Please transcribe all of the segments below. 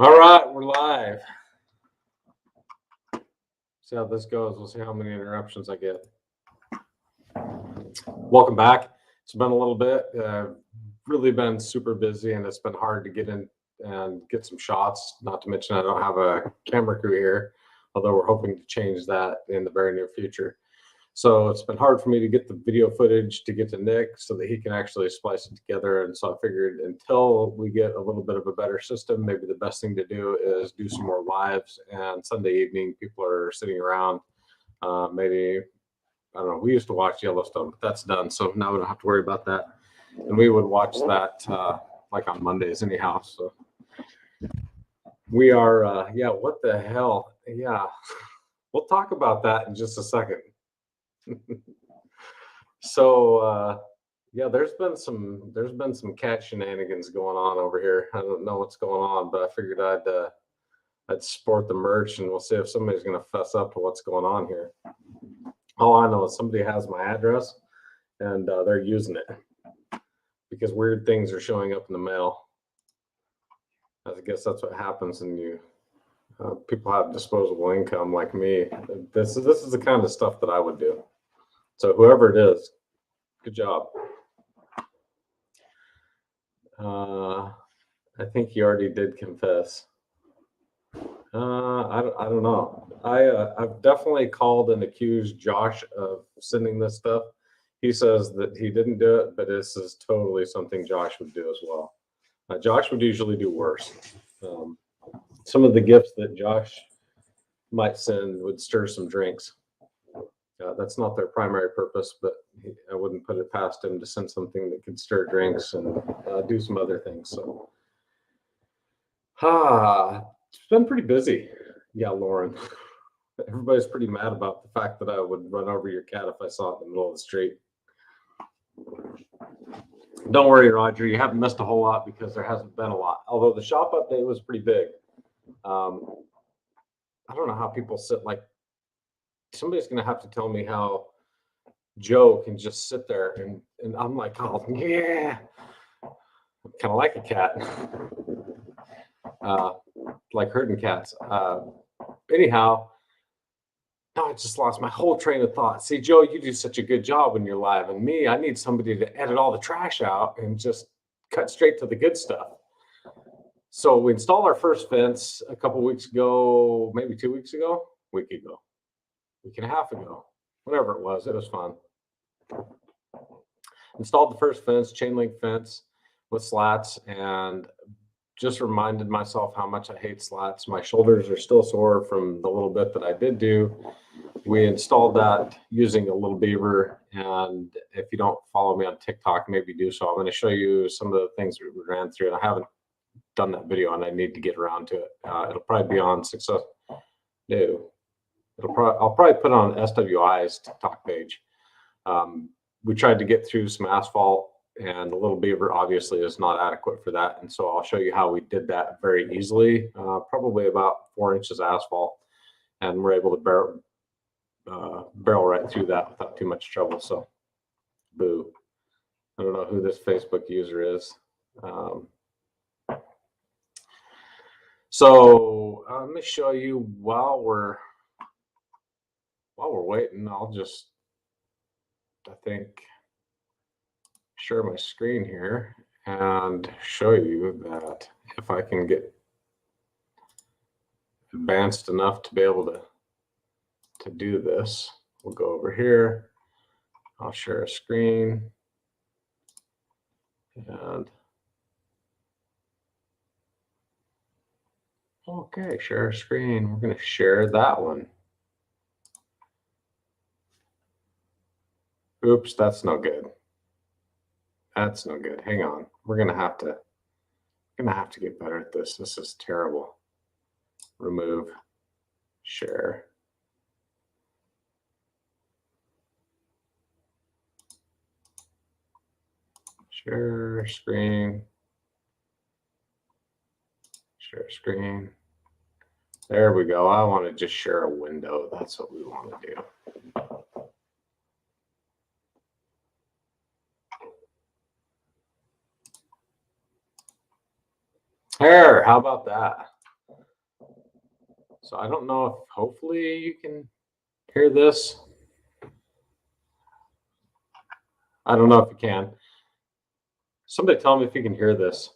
All right, we're live. See how this goes. We'll see how many interruptions I get. Welcome back. It's been a little bit. Really been super busy, and it's been hard to get in and get some shots. Not to mention, I don't have a camera crew here, although we're hoping to change that in the very near future. So it's been hard for me to get the video footage to get to Nick so that he can actually splice it together. And so I figured until we get a little bit of a better system, maybe the best thing to do is do some more lives. And Sunday evening, people are sitting around. Maybe, I don't know, we used to watch Yellowstone, but that's done. So now we don't have to worry about that. And we would watch that like on Mondays, anyhow. So we are, yeah, what the hell? Yeah, we'll talk about that in just a second. So yeah, there's been some cat shenanigans going on over here. I don't know what's going on, but I figured I'd support the merch and we'll see if somebody's gonna fess up to what's going on here. All I know is somebody has my address and they're using it because weird things are showing up in the mail. I guess that's what happens when you people have disposable income like me. This is the kind of stuff that I would do. So whoever it is, good job. I think he already did confess. I don't know. I've definitely called and accused Josh of sending this stuff. He says that he didn't do it, but this is totally something Josh would do as well. Josh would usually do worse. Um, some of the gifts that Josh might send would stir some drinks. That's not their primary purpose, but I wouldn't put it past him to send something that could stir drinks and do some other things. So, it's been pretty busy. Yeah, Lauren. Everybody's pretty mad about the fact that I would run over your cat if I saw it in the middle of the street. Don't worry, Roger. You haven't missed a whole lot because there hasn't been a lot. Although the shop update was pretty big. I don't know how people sit like. Somebody's going to have to tell me how Joe can just sit there and I'm like, oh yeah, kind of like a cat, like herding cats. Anyhow, now I just lost my whole train of thought. See, Joe, you do such a good job when you're live, and me, I need somebody to edit all the trash out and just cut straight to the good stuff. So we installed our first fence a couple weeks ago, maybe 2 weeks ago, week and a half ago, whatever it was. It was fun. Installed the first fence, chain link fence with slats, and just reminded myself how much I hate slats. My shoulders are still sore from the little bit that I did do. We installed that using a little beaver, and if you don't follow me on TikTok, maybe do so. I'm going to show you some of the things we ran through, and I haven't done that video, and I need to get around to it. It'll probably be on success. No, I'll probably put it on SWI's TikTok page. We tried to get through some asphalt, and the little beaver obviously is not adequate for that. And so I'll show you how we did that very easily, probably about 4 inches asphalt, and we're able to barrel right through that without too much trouble. So, boo. I don't know who this Facebook user is. So let me show you while we're waiting. I'll just, I think, share my screen here and show you that if I can get advanced enough to be able to do this, we'll go over here. I'll share a screen and okay, share a screen. We're going to share that one. Oops, that's no good. That's no good. Hang on. We're going to have to get better at this. This is terrible. Remove, share. Share screen. Share screen. There we go. I want to just share a window. That's what we want to do. There, how about that? So I don't know if hopefully you can hear this. I don't know if you can. Somebody tell me if you can hear this.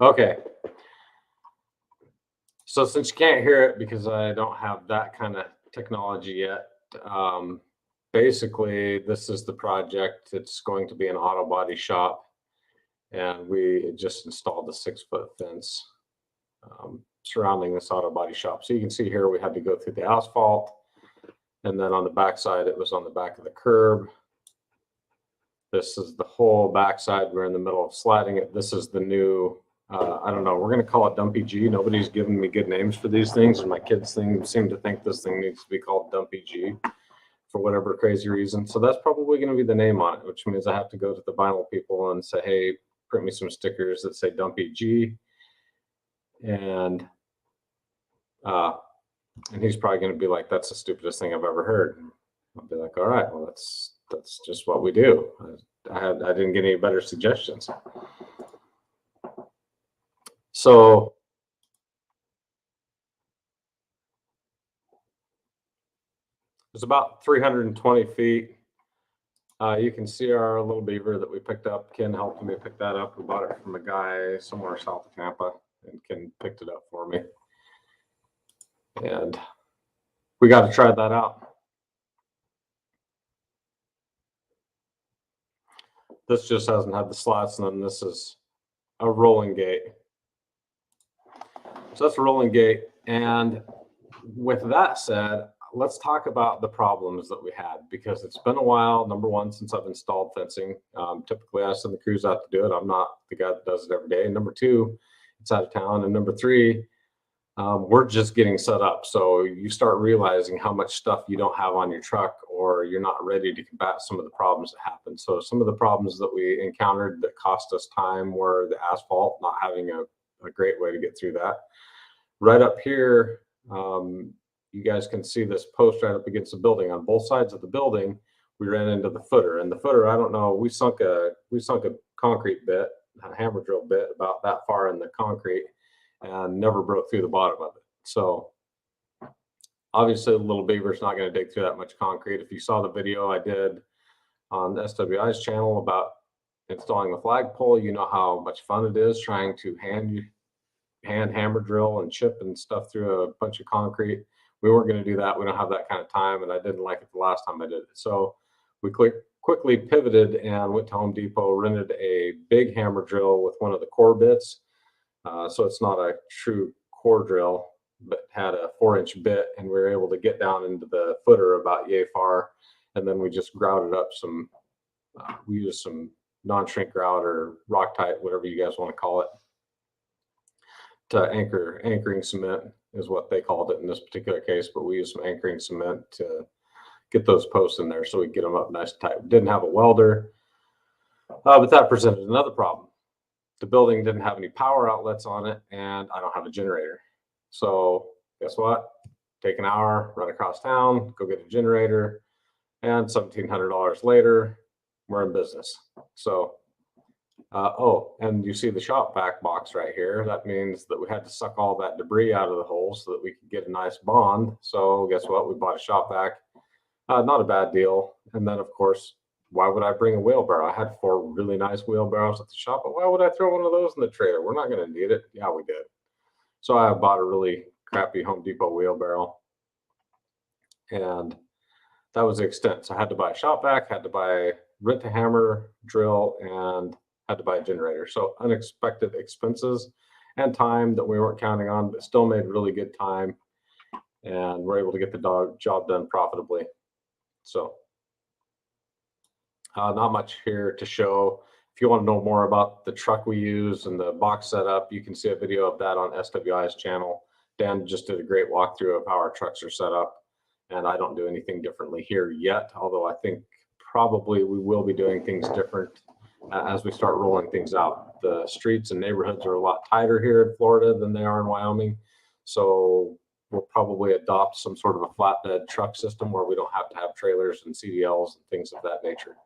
Okay. So since you can't hear it because I don't have that kind of technology yet, basically this is the project. It's going to be an auto body shop, and we just installed a 6-foot fence surrounding this auto body shop. So you can see here we had to go through the asphalt, and then on the back side it was on the back of the curb. This is the whole backside. We're in the middle of sliding it. This is the new, I don't know, we're going to call it Dumpy G. Nobody's giving me good names for these things, and my kids seem to think this thing needs to be called Dumpy G for whatever crazy reason. So that's probably going to be the name on it, which means I have to go to the vinyl people and say, hey, print me some stickers that say Dumpy G. And he's probably going to be like, that's the stupidest thing I've ever heard. I'll be like, all right, well, that's just what we do. I didn't get any better suggestions. So it's about 320 feet. You can see our little beaver that we picked up. Ken helped me pick that up. We bought it from a guy somewhere south of Tampa, and Ken picked it up for me. And we got to try that out. This just hasn't had the slots, and then this is a rolling gate. So that's a rolling gate. And with that said, let's talk about the problems that we had, because it's been a while. Number one, since I've installed fencing. Typically I send the crews out to do it. I'm not the guy that does it every day. Number two, it's out of town. And number three, we're just getting set up. So you start realizing how much stuff you don't have on your truck, or you're not ready to combat some of the problems that happen. So some of the problems that we encountered that cost us time were the asphalt, not having a great way to get through that. Right up here, you guys can see this post right up against the building. On both sides of the building, we ran into the footer. And the footer, I don't know, we sunk a concrete bit, a hammer drill bit about that far in the concrete, and never broke through the bottom of it. So obviously the little beaver's not going to dig through that much concrete. If you saw the video I did on SWI's channel about installing the flagpole, you know how much fun it is trying to hand hammer drill and chip and stuff through a bunch of concrete. We weren't going to do that. We don't have that kind of time, and I didn't like it the last time I did it. So we quickly pivoted and went to Home Depot, rented a big hammer drill with one of the core bits. So it's not a true core drill, but had a 4-inch bit, and we were able to get down into the footer about yay far. And then we just grouted up some, we used some non-shrink grout or Loctite, whatever you guys want to call it, to anchoring cement is what they called it in this particular case. But we used some anchoring cement to get those posts in there so we could get them up nice and tight. We didn't have a welder, but that presented another problem. The building didn't have any power outlets on it, and I don't have a generator. So guess what? Take an hour, run across town, go get a generator, and $1,700 later, we're in business. So, oh, and you see the shop vac box right here. That means that we had to suck all that debris out of the hole so that we could get a nice bond. So guess what? We bought a shop vac. Not a bad deal. And then, of course, why would I bring a wheelbarrow? I had 4 really nice wheelbarrows at the shop, but why would I throw one of those in the trailer? We're not going to need it. Yeah, we did. So I bought a really crappy Home Depot wheelbarrow, and that was the extent. So I had to buy a shop vac, had to rent a hammer drill, and had to buy a generator. So unexpected expenses and time that we weren't counting on, but still made really good time, and we're able to get the job done profitably. So not much here to show. If you want to know more about the truck we use and the box setup, you can see a video of that on SWI's channel. Dan just did a great walkthrough of how our trucks are set up, and I don't do anything differently here yet, although I think probably we will be doing things different as we start rolling things out. The streets and neighborhoods are a lot tighter here in Florida than they are in Wyoming. So we'll probably adopt some sort of a flatbed truck system where we don't have to have trailers and CDLs and things of that nature.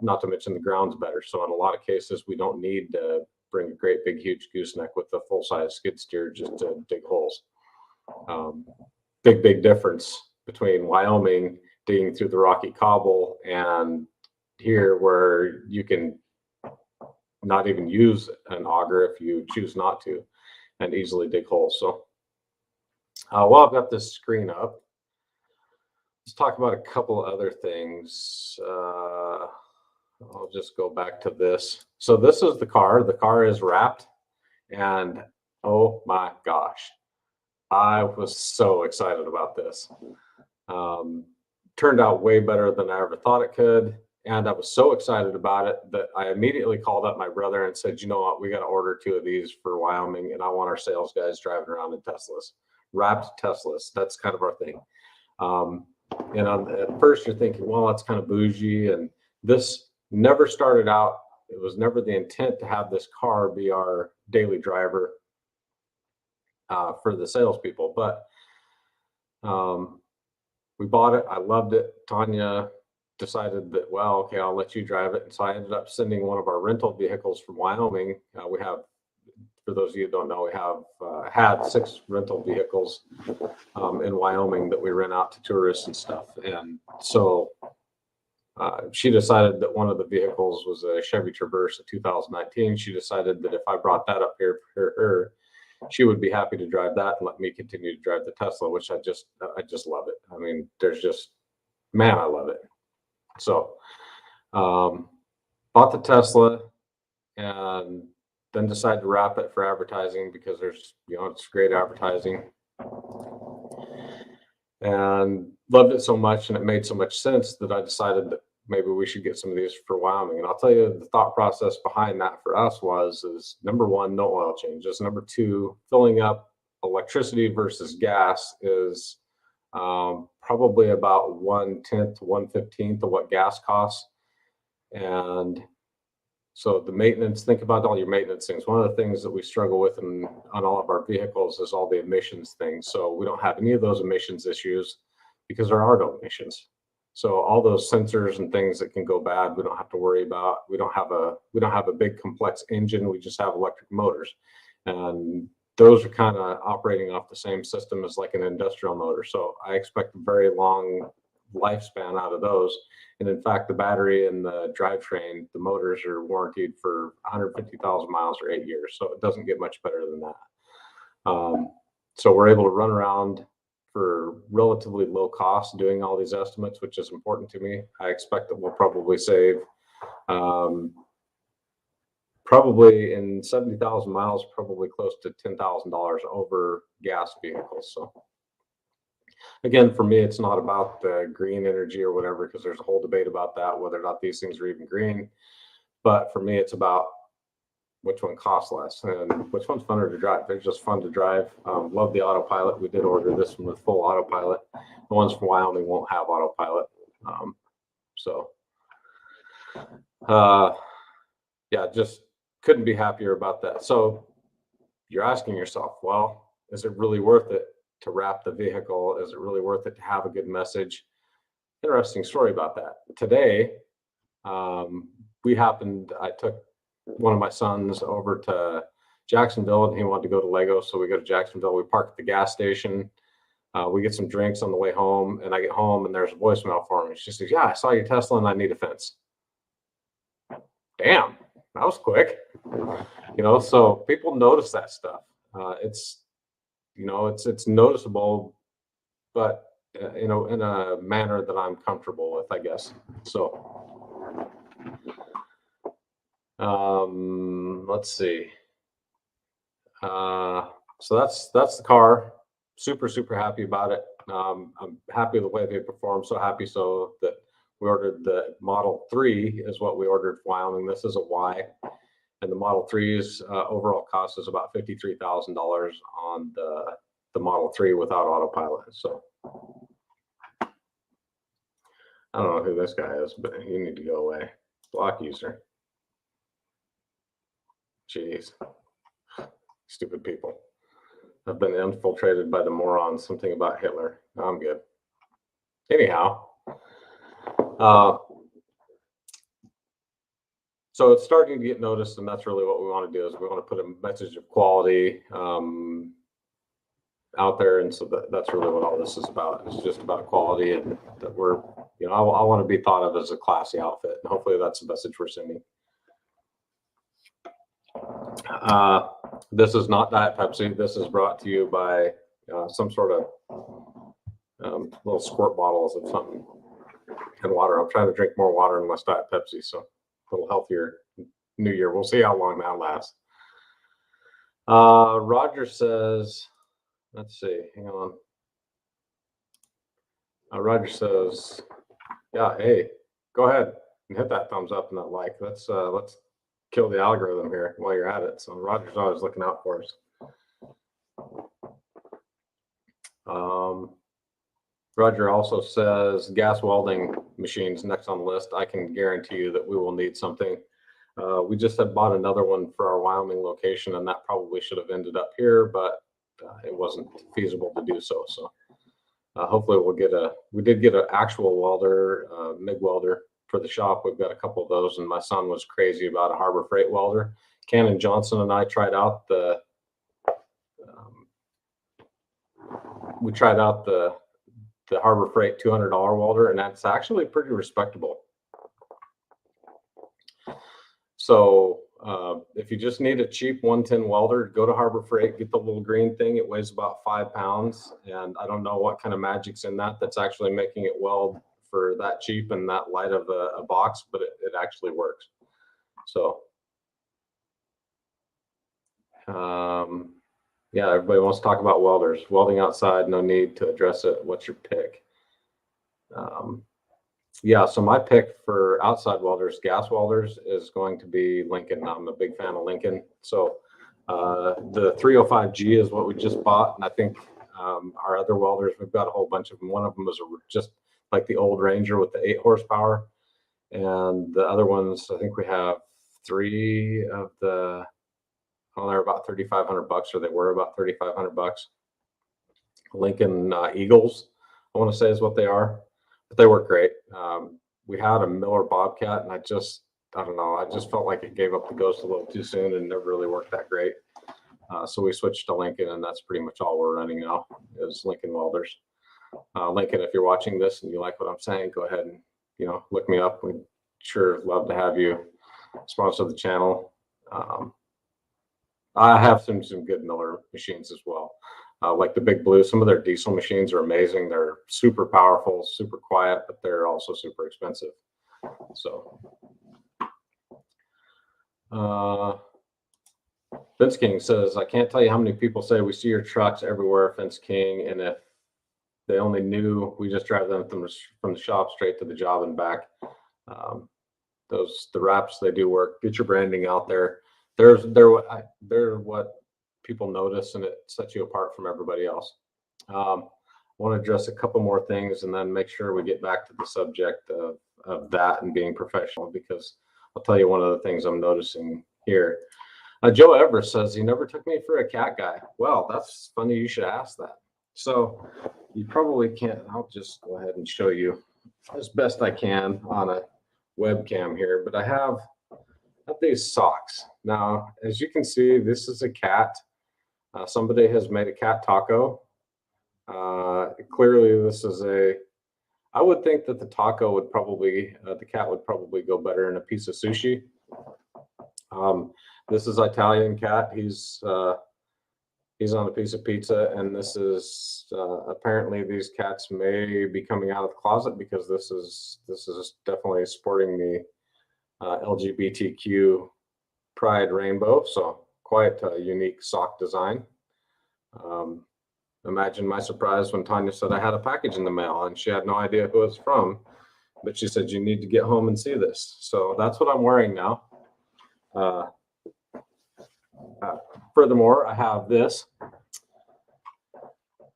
Not to mention the ground's better. So in a lot of cases, we don't need to bring a great big huge gooseneck with a full-size skid steer just to dig holes. Big difference between Wyoming digging through the rocky cobble and here where you can not even use an auger if you choose not to and easily dig holes. So while I've got this screen up, let's talk about a couple other things. I'll just go back to this. So this is the car. The car is wrapped, and oh my gosh, I was so excited about this. Turned out way better than I ever thought it could. And I was so excited about it that I immediately called up my brother and said, you know what, we got to order 2 of these for Wyoming. And I want our sales guys driving around in Teslas, wrapped Teslas. That's kind of our thing. At first you're thinking, well, that's kind of bougie. And this never started out. It was never the intent to have this car be our daily driver for the salespeople. But we bought it. I loved it. Tanya decided that, well, okay, I'll let you drive it. And so I ended up sending one of our rental vehicles from Wyoming. We have, for those of you who don't know, we have had 6 rental vehicles in Wyoming that we rent out to tourists and stuff. And so she decided that one of the vehicles was a Chevy Traverse of 2019. She decided that if I brought that up here for her, she would be happy to drive that and let me continue to drive the Tesla, which I just love it. I mean, man, I love it. So bought the Tesla and then decided to wrap it for advertising because it's great advertising, and loved it so much and it made so much sense that I decided that maybe we should get some of these for Wyoming. And I'll tell you, the thought process behind that for us is number 1, no oil changes. Number 2, filling up electricity versus gas is probably about 1/10 to 1/15 of what gas costs. And so the maintenance, think about all your maintenance things. One of the things that we struggle with on all of our vehicles is all the emissions things. So we don't have any of those emissions issues because there are no emissions. So all those sensors and things that can go bad, we don't have to worry about. We don't have a big complex engine. We just have electric motors, and those are kind of operating off the same system as like an industrial motor. So I expect a very long lifespan out of those. And in fact, the battery and the drivetrain, the motors are warranted for 150,000 miles or 8 years. So it doesn't get much better than that. So we're able to run around for relatively low cost doing all these estimates, which is important to me. I expect that we'll probably save probably in 70,000 miles, probably close to $10,000 over gas vehicles. So again, for me, it's not about the green energy or whatever, because there's a whole debate about that, whether or not these things are even green. But for me, it's about which one costs less and which one's funner to drive. They're just fun to drive. Love the autopilot. We did order this one with full autopilot. The ones from Wyoming won't have autopilot. Yeah, just couldn't be happier about that. So you're asking yourself, well, is it really worth it to wrap the vehicle? Is it really worth it to have a good message? Interesting story about that. Today, I took one of my sons over to Jacksonville and he wanted to go to Lego. So we go to Jacksonville, we park at the gas station. We get some drinks on the way home, and I get home and there's a voicemail for me. She says, yeah, I saw your Tesla and I need a fence. Damn, that was quick. So people notice that stuff. It's noticeable, but in a manner that I'm comfortable with, I guess. So let's see. So that's the car. Super happy about it. I'm happy with the way they perform. So happy so that we ordered the Model 3 is what we ordered for Wyoming. This is a Y, and the Model 3's overall cost is about $53,000 on the Model 3 without autopilot. So I don't know who this guy is, but you need to go away. Block user. Jeez. Stupid people. I've been infiltrated by the morons. Something about Hitler. No, I'm good. Anyhow, so it's starting to get noticed, and that's really what we want to do. Is we want to put a message of quality out there, and so that's really what all this is about. It's just about quality, and that we're, I want to be thought of as a classy outfit, and hopefully that's the message we're sending. This is not Diet Pepsi. This is brought to you by some sort of little squirt bottles of something and water. I'm trying to drink more water and less Diet Pepsi, so a little healthier New Year. We'll see how long that lasts. Roger says, let's see, hang on. Roger says, yeah, hey, go ahead and hit that thumbs up and that like. Let's kill the algorithm here while you're at it. So Roger's always looking out for us. Roger also says gas welding machines next on the list. I can guarantee you that we will need something. We just had bought another one for our Wyoming location, and that probably should have ended up here, but it wasn't feasible to do so. So hopefully we did get an actual welder, MIG welder for the shop. We've got a couple of those, and my son was crazy about a Harbor Freight welder. Cannon Johnson and I tried out the Harbor Freight $200 welder, and that's actually pretty respectable. So if you just need a cheap 110 welder, go to Harbor Freight, get the little green thing. It weighs about 5 pounds, and I don't know what kind of magic's in that's actually making it weld for that cheap and that light of a box, but it actually works. So yeah, everybody wants to talk about welders. Welding outside, no need to address it. What's your pick? Yeah, so my pick for outside welders, gas welders, is going to be Lincoln. I'm a big fan of Lincoln. So the 305G is what we just bought, and I think our other welders, we've got a whole bunch of them. One of them is just like the old Ranger with the 8 horsepower, and the other ones, I think we have 3 of the. Well, they're about $3,500, or they were about $3,500. Lincoln Eagles, I want to say, is what they are, but they work great. We had a Miller Bobcat, and I don't know, I just felt like it gave up the ghost a little too soon and never really worked that great. So we switched to Lincoln, and that's pretty much all we're running now is Lincoln welders. Lincoln, if you're watching this and you like what I'm saying, go ahead and look me up. We'd sure love to have you sponsor the channel. I have some good Miller machines as well, like the Big Blue. Some of their diesel machines are amazing. They're super powerful, super quiet, but they're also super expensive. So Fence King says, I can't tell you how many people say we see your trucks everywhere, Fence King, and if they only knew, we just drive them from the shop straight to the job and back. The wraps, they do work. Get your branding out there. They're what people notice, and it sets you apart from everybody else. I want to address a couple more things and then make sure we get back to the subject of that and being professional, because I'll tell you one of the things I'm noticing here. Joe Everest says he never took me for a cat guy. Well, that's funny you should ask that. So you probably can't. I'll just go ahead and show you as best I can on a webcam here, but I have these socks. Now, as you can see, this is a cat. Somebody has made a cat taco. Clearly, this is I would think that the taco would probably, the cat would probably go better in a piece of sushi. This is Italian cat. He's on a piece of pizza, and this is apparently these cats may be coming out of the closet, because this is definitely sporting the LGBTQ pride rainbow. So quite a unique sock design. Imagine my surprise when Tanya said I had a package in the mail, and she had no idea who it's from, but she said, you need to get home and see this. So that's what I'm wearing now. Furthermore, I have this.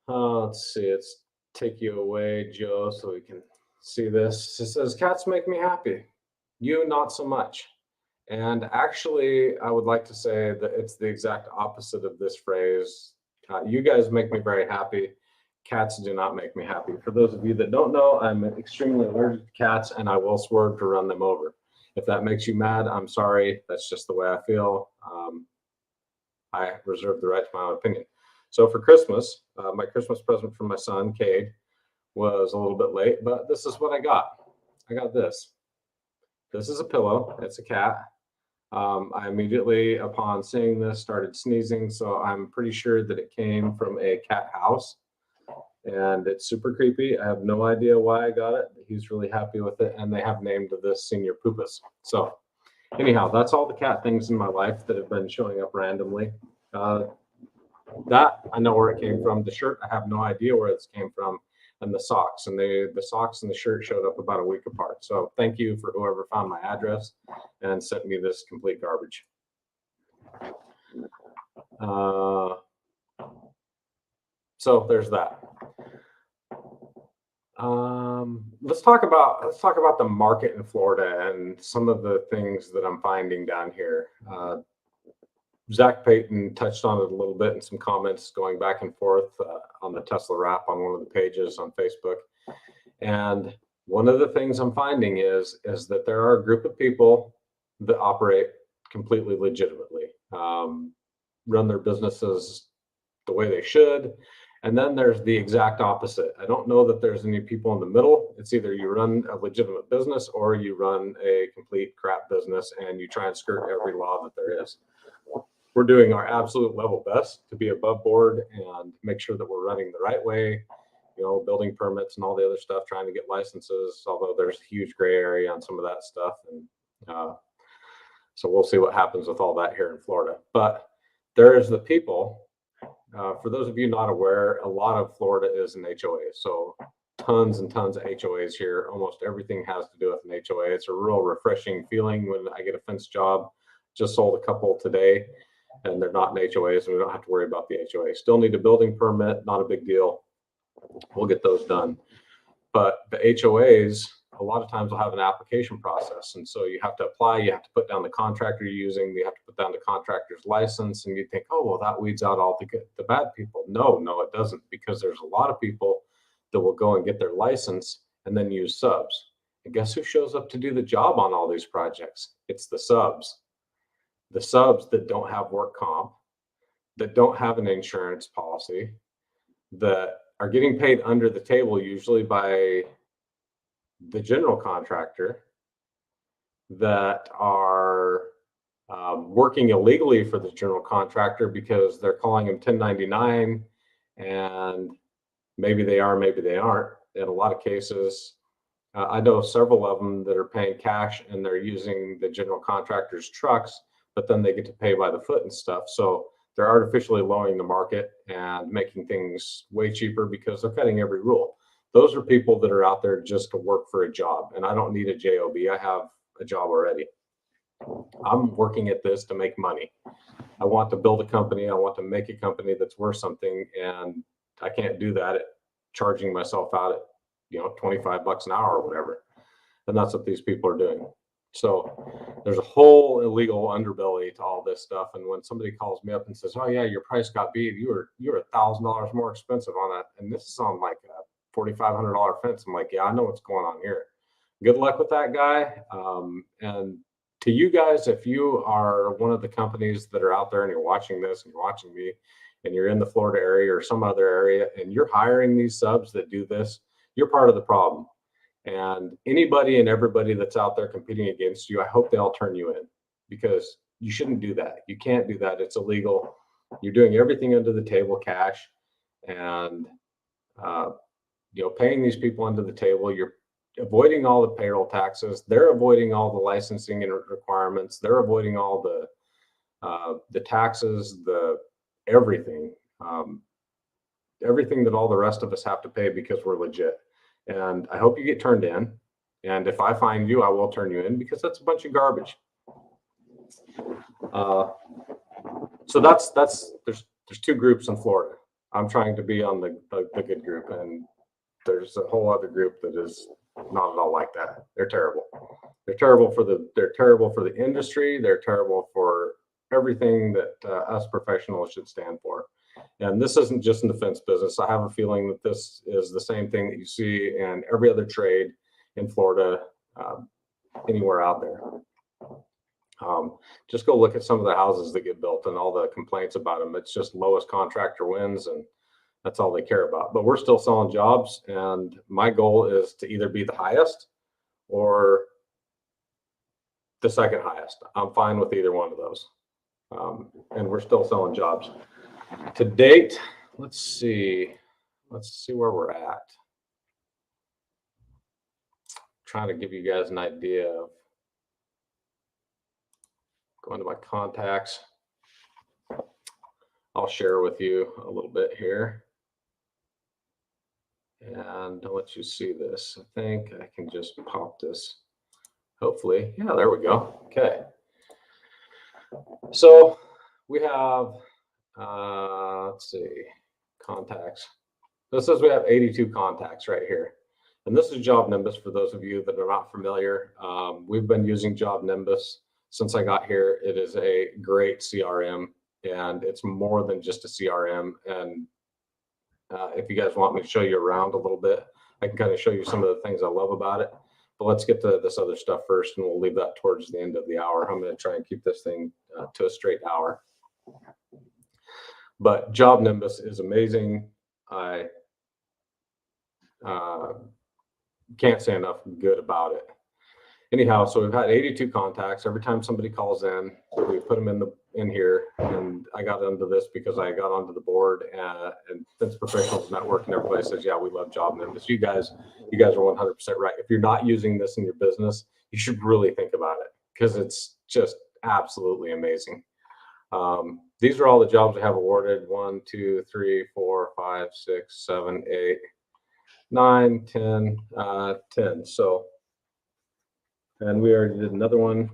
Let's see, let's take you away, Joe, so we can see this. It says, cats make me happy. You, not so much. And actually, I would like to say that it's the exact opposite of this phrase. You guys make me very happy. Cats do not make me happy. For those of you that don't know, I'm extremely allergic to cats, and I will swerve to run them over. If that makes you mad, I'm sorry. That's just the way I feel. I reserve the right to my own opinion. So for Christmas, my Christmas present from my son, Cade, was a little bit late, but this is what I got. I got this. This is a pillow. It's a cat. I immediately, upon seeing this, started sneezing. So I'm pretty sure that it came from a cat house, and it's super creepy. I have no idea why I got it. He's really happy with it, and they have named this Senior Poopus. So anyhow, that's all the cat things in my life that have been showing up randomly. That I know where it came from. The shirt, I have no idea where this came from, and the socks, and the socks and the shirt showed up about a week apart. So thank you for whoever found my address and sent me this complete garbage. So there's that. Let's talk about the market in Florida and some of the things that I'm finding down here. Zach Payton touched on it a little bit in some comments going back and forth on the Tesla Wrap on one of the pages on Facebook. And one of the things I'm finding is that there are a group of people that operate completely legitimately, run their businesses the way they should. And then there's the exact opposite. I don't know that there's any people in the middle. It's either you run a legitimate business or you run a complete crap business and you try and skirt every law that there is. We're doing our absolute level best to be above board and make sure that we're running the right way, building permits and all the other stuff, trying to get licenses, although there's a huge gray area on some of that stuff. And so we'll see what happens with all that here in Florida. But there's the people. For those of you not aware, a lot of Florida is an HOA. So tons and tons of HOAs here. Almost everything has to do with an HOA. It's a real refreshing feeling when I get a fence job. Just sold a couple today, and they're not in HOAs, and we don't have to worry about the HOA. Still need a building permit, not a big deal. We'll get those done. But the HOAs, a lot of times will have an application process. And so you have to apply, you have to put down the contractor you're using, you have to put down the contractor's license, and you think, oh, well, that weeds out all the bad people. No, it doesn't, because there's a lot of people that will go and get their license and then use subs. And guess who shows up to do the job on all these projects? It's the subs. The subs that don't have work comp, that don't have an insurance policy, that are getting paid under the table usually by the general contractor, that are working illegally for the general contractor because they're calling them 1099, and maybe they are, maybe they aren't. In a lot of cases, I know several of them that are paying cash and they're using the general contractor's trucks, but then they get to pay by the foot and stuff. So they're artificially lowering the market and making things way cheaper because they're cutting every rule. Those are people that are out there just to work for a job. And I don't need a job. I have a job already. I'm working at this to make money. I want to build a company. I want to make a company that's worth something. And I can't do that at charging myself out at, $25 an hour or whatever. And that's what these people are doing. So there's a whole illegal underbelly to all this stuff. And when somebody calls me up and says, oh yeah, your price got beat, you were $1,000 more expensive on that. And this is on like a $4,500 fence. I'm like, yeah, I know what's going on here. Good luck with that guy. And to you guys, if you are one of the companies that are out there and you're watching this and you're watching me and you're in the Florida area or some other area and you're hiring these subs that do this, you're part of the problem. And anybody and everybody that's out there competing against you, I hope they all turn you in, because you shouldn't do that. You can't do that. It's illegal. You're doing everything under the table cash, and paying these people under the table. You're avoiding all the payroll taxes. They're avoiding all the licensing and requirements. They're avoiding all the taxes, everything that all the rest of us have to pay because we're legit. And I hope you get turned in. And if I find you, I will turn you in, because that's a bunch of garbage. So there's two groups in Florida. I'm trying to be on the good group, and there's a whole other group that is not at all like that. They're terrible. They're terrible for the industry. They're terrible for everything that us professionals should stand for. And this isn't just in the fence business. I have a feeling that this is the same thing that you see in every other trade in Florida, anywhere out there. Just go look at some of the houses that get built and all the complaints about them. It's just lowest contractor wins, and that's all they care about. But we're still selling jobs, and my goal is to either be the highest or the second highest. I'm fine with either one of those. And we're still selling jobs. To date, let's see where we're at. Trying to give you guys an idea of going to my contacts. I'll share with you a little bit here. And I'll let you see this. I think I can just pop this. Hopefully. Yeah, there we go. Okay. So we have, let's see, contacts. This says we have 82 contacts right here. And this is Job Nimbus for those of you that are not familiar. We've been using Job Nimbus since I got here. It is a great CRM, and it's more than just a CRM. And if you guys want me to show you around a little bit, I can kind of show you some of the things I love about it. But let's get to this other stuff first, and we'll leave that towards the end of the hour. I'm going to try and keep this thing to a straight hour. But Job Nimbus is amazing. I can't say enough good about it. Anyhow, so we've had 82 contacts. Every time somebody calls in, we put them in here. And I got into this because I got onto the board and Fence Professionals Network, and everybody says, yeah, we love Job Nimbus. You guys are 100% right. If you're not using this in your business, you should really think about it, because it's just absolutely amazing. These are all the jobs we have awarded: 1, 2, 3, 4, 5, 6, 7, 8, 9, 10, 10. So, and we already did another one.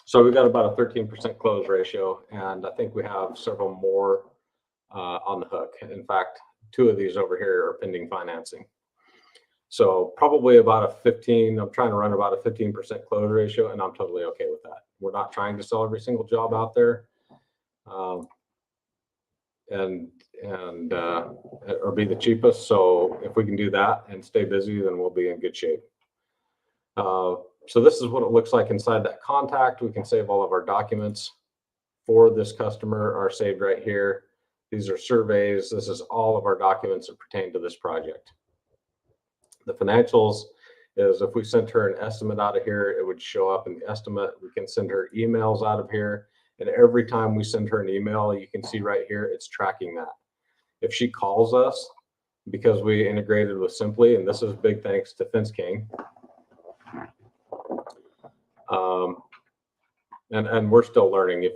So we've got about a 13% close ratio, and I think we have several more on the hook. In fact, 2 of these over here are pending financing. So probably about a 15, I'm trying to run about a 15% close ratio, and I'm totally okay with that. We're not trying to sell every single job out there. Or be the cheapest. So if we can do that and stay busy, then we'll be in good shape. So this is what it looks like inside that contact. We can save all of our documents for this customer are saved right here. These are surveys. This is all of our documents that pertain to this project. The financials is if we sent her an estimate out of here, it would show up in the estimate. We can send her emails out of here. And every time we send her an email, you can see right here, it's tracking that. If she calls us, because we integrated with Simply, and this is big thanks to Fence King. And we're still learning.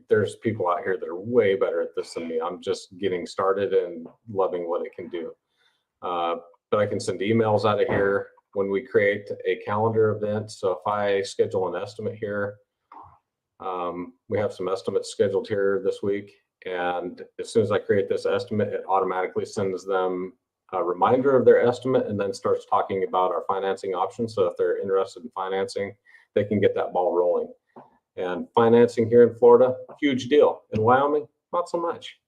There's people out here that are way better at this than me. I'm just getting started and loving what it can do. But I can send emails out of here when we create a calendar event. So if I schedule an estimate here, we have some estimates scheduled here this week. And as soon as I create this estimate, it automatically sends them a reminder of their estimate and then starts talking about our financing options. So if they're interested in financing, they can get that ball rolling. And financing here in Florida, huge deal. In Wyoming, not so much.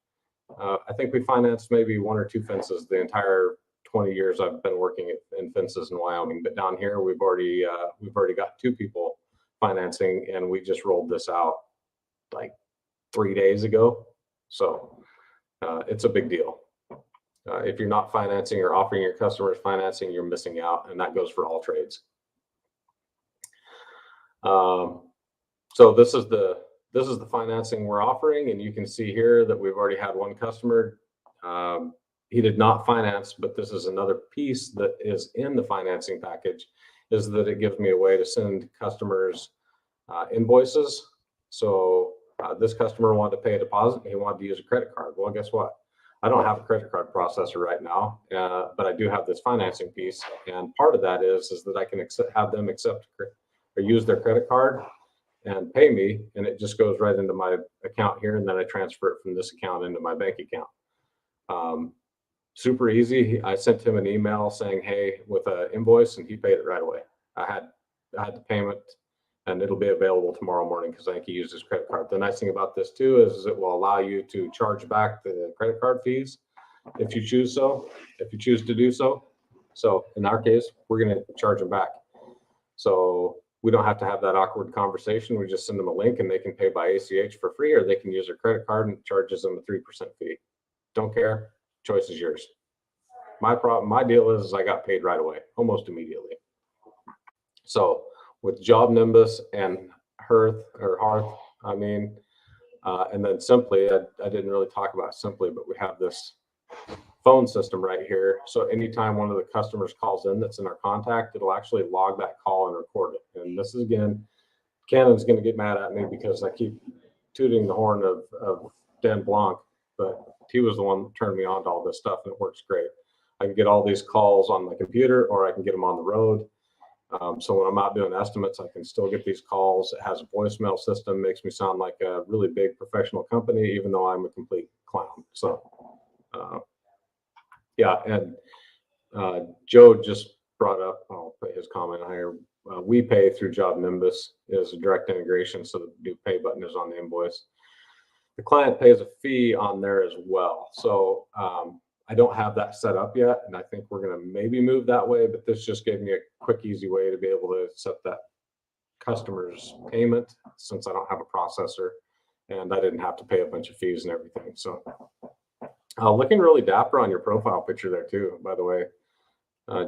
I think we financed maybe 1 or 2 fences the entire 20 years I've been working in fences in Wyoming. But down here, we've already got 2 people financing, and we just rolled this out like 3 days ago. So it's a big deal. If you're not financing or offering your customers financing, you're missing out, and that goes for all trades. So this is the financing we're offering, and you can see here that we've already had 1 customer. He did not finance, but this is another piece that is in the financing package, is that it gives me a way to send customers invoices. So this customer wanted to pay a deposit, and he wanted to use a credit card. Well, guess what? I don't have a credit card processor right now, but I do have this financing piece. And part of that is that I can have them accept or use their credit card and pay me, and it just goes right into my account here, and then I transfer it from this account into my bank account. Super easy. I sent him an email saying, hey, with an invoice, and he paid it right away. I had the payment and it'll be available tomorrow morning because I think he used his credit card. The nice thing about this too is it will allow you to charge back the credit card fees if you choose to do so. So in our case, we're going to charge them back. So we don't have to have that awkward conversation. We just send them a link and they can pay by ACH for free, or they can use their credit card and it charges them a 3% fee. Don't care. Choice is yours. My deal is I got paid right away, almost immediately. So with Job Nimbus and Hearth, and then Simply, I didn't really talk about Simply, but we have this phone system right here. So anytime one of the customers calls in that's in our contact, it'll actually log that call and record it. And this is, again, Canon's going to get mad at me because I keep tooting the horn of Dan Blanc, but he was the one that turned me on to all this stuff, and it works great. I can get all these calls on my computer, or I can get them on the road. So when I'm out doing estimates, I can still get these calls. It has a voicemail system, makes me sound like a really big professional company, even though I'm a complete clown. So, yeah, and Joe just brought up, I'll put his comment here. We pay through Job Nimbus is a direct integration, so the new pay button is on the invoice. The client pays a fee on there as well. So I don't have that set up yet, and I think we're going to maybe move that way, but this just gave me a quick, easy way to be able to set that customer's payment since I don't have a processor, and I didn't have to pay a bunch of fees and everything. So looking really dapper on your profile picture there too, by the way.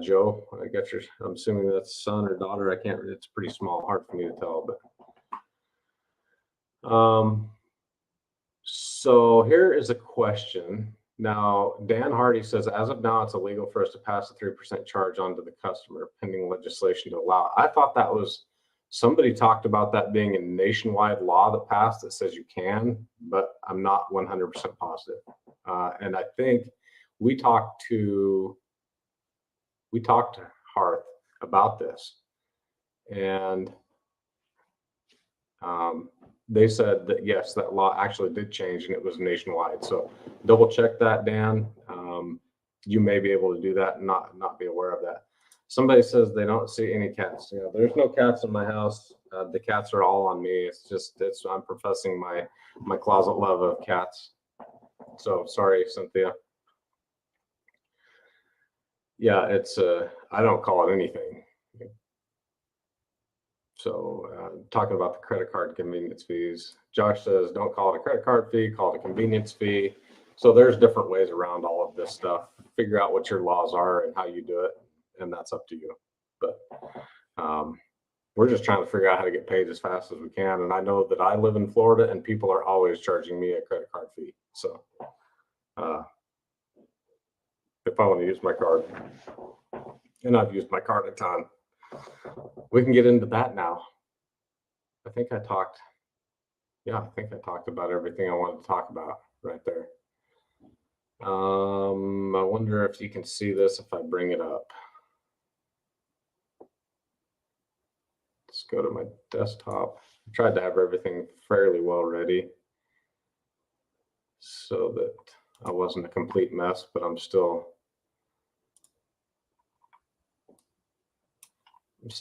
Joe, I guess I'm assuming that's son or daughter. I can't read. It's pretty small, hard for me to tell, but so here is a question. Now, Dan Hardy says, as of now, it's illegal for us to pass a 3% charge on to the customer, pending legislation to allow. I thought that was, somebody talked about that being a nationwide law that passed that says you can, but I'm not 100% positive. And I think we talked to Hearth about this, and they said that yes, that law actually did change and it was nationwide. So double check that, Dan. You may be able to do that and not be aware of that. Somebody says they don't see any cats. Yeah, there's no cats in my house. The cats are all on me. I'm professing my closet love of cats. So sorry, Cynthia. Yeah, it's I don't call it anything. So talking about the credit card convenience fees, Josh says, don't call it a credit card fee, call it a convenience fee. So there's different ways around all of this stuff. Figure out what your laws are and how you do it, and that's up to you. But we're just trying to figure out how to get paid as fast as we can. And I know that I live in Florida and people are always charging me a credit card fee. So if I want to use my card, and I've used my card a ton, we can get into that now. I think I talked about everything I wanted to talk about right there. I wonder if you can see this if I bring it up. Let's go to my desktop. I tried to have everything fairly well ready so that I wasn't a complete mess, but I'm still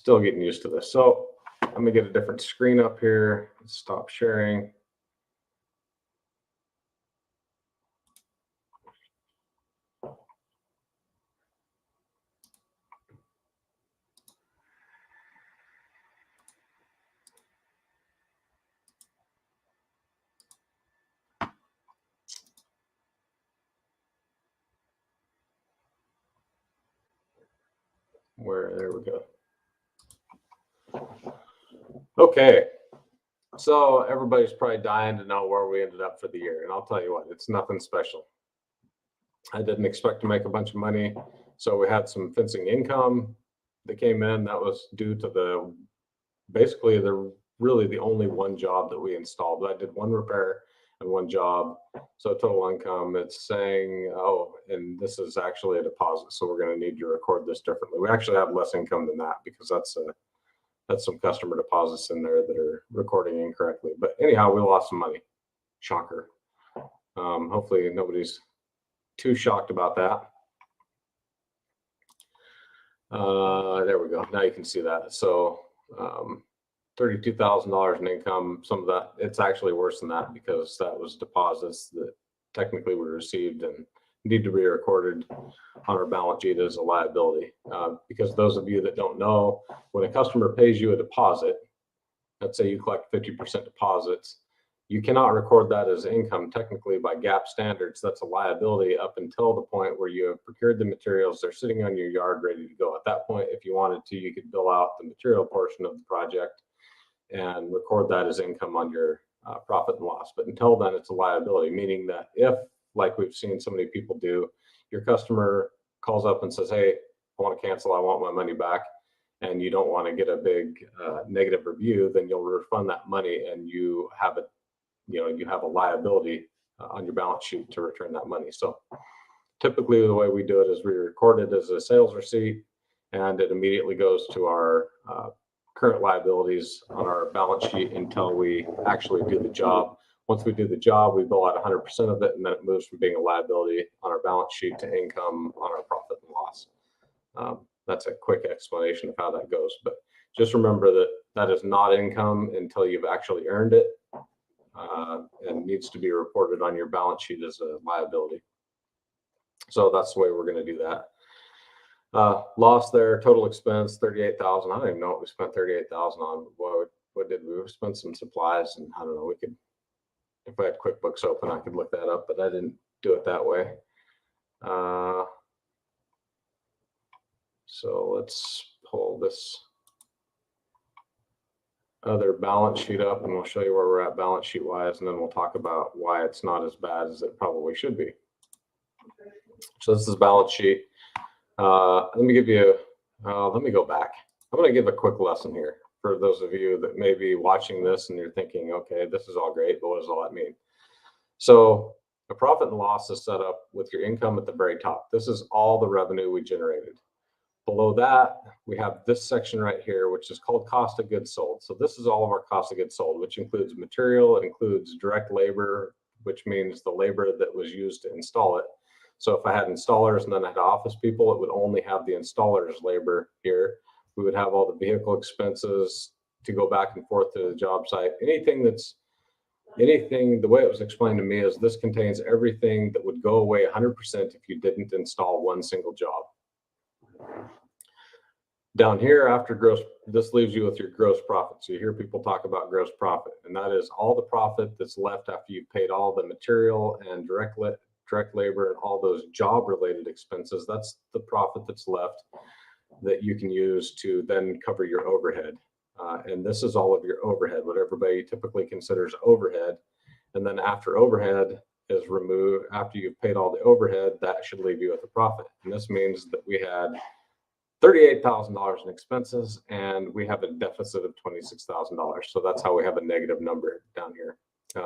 getting used to this. So I'm gonna get a different screen up here. Stop sharing. There we go. Okay. So everybody's probably dying to know where we ended up for the year. And I'll tell you what, it's nothing special. I didn't expect to make a bunch of money. So we had some fencing income that came in. That was due to basically really the only one job that we installed. I did one repair and one job. So total income, it's saying, oh, and this is actually a deposit. So we're going to need to record this differently. We actually have less income than that because that's some customer deposits in there that are recording incorrectly. But anyhow, we lost some money. Shocker. Hopefully nobody's too shocked about that. There we go. Now you can see that. So $32,000 in income. Some of that, it's actually worse than that because that was deposits that technically we received and need to be recorded on our balance sheet as a liability. Because those of you that don't know, when a customer pays you a deposit, let's say you collect 50% deposits, you cannot record that as income. Technically, by GAAP standards, that's a liability up until the point where you have procured the materials. They're sitting on your yard ready to go. At that point, if you wanted to, you could bill out the material portion of the project and record that as income on your profit and loss. But until then, it's a liability, meaning that if, like we've seen so many people do, your customer calls up and says, hey, I want to cancel, I want my money back, and you don't want to get a big negative review, then you'll refund that money and you have a liability on your balance sheet to return that money. So typically the way we do it is we record it as a sales receipt and it immediately goes to our current liabilities on our balance sheet until we actually do the job. Once we do the job, we bill out 100% of it, and then it moves from being a liability on our balance sheet to income on our profit and loss. That's a quick explanation of how that goes. But just remember that that is not income until you've actually earned it, and needs to be reported on your balance sheet as a liability. So that's the way we're going to do that. Loss there, total expense, $38,000. I don't even know what we spent $38,000 on. What did we spend? Some supplies, and I don't know. We could, if I had QuickBooks open, I could look that up, but I didn't do it that way. So let's pull this other balance sheet up, and we'll show you where we're at balance sheet wise, and then we'll talk about why it's not as bad as it probably should be. So this is balance sheet. Let me go back. I'm going to give a quick lesson here for those of you that may be watching this and you're thinking, okay, this is all great, but what does all that mean? So a profit and loss is set up with your income at the very top. This is all the revenue we generated. Below that, we have this section right here, which is called cost of goods sold. So this is all of our cost of goods sold, which includes material, it includes direct labor, which means the labor that was used to install it. So if I had installers and then I had office people, it would only have the installer's labor here. We would have all the vehicle expenses to go back and forth to the job site. Anything, the way it was explained to me is this contains everything that would go away 100% if you didn't install one single job. Down here after this leaves you with your gross profit. So you hear people talk about gross profit, and that is all the profit that's left after you've paid all the material and direct labor and all those job related expenses. That's the profit that's left that you can use to then cover your overhead. And this is all of your overhead, what everybody typically considers overhead. And then after overhead is removed, after you've paid all the overhead, that should leave you with a profit. And this means that we had $38,000 in expenses and we have a deficit of $26,000. So that's how we have a negative number down here.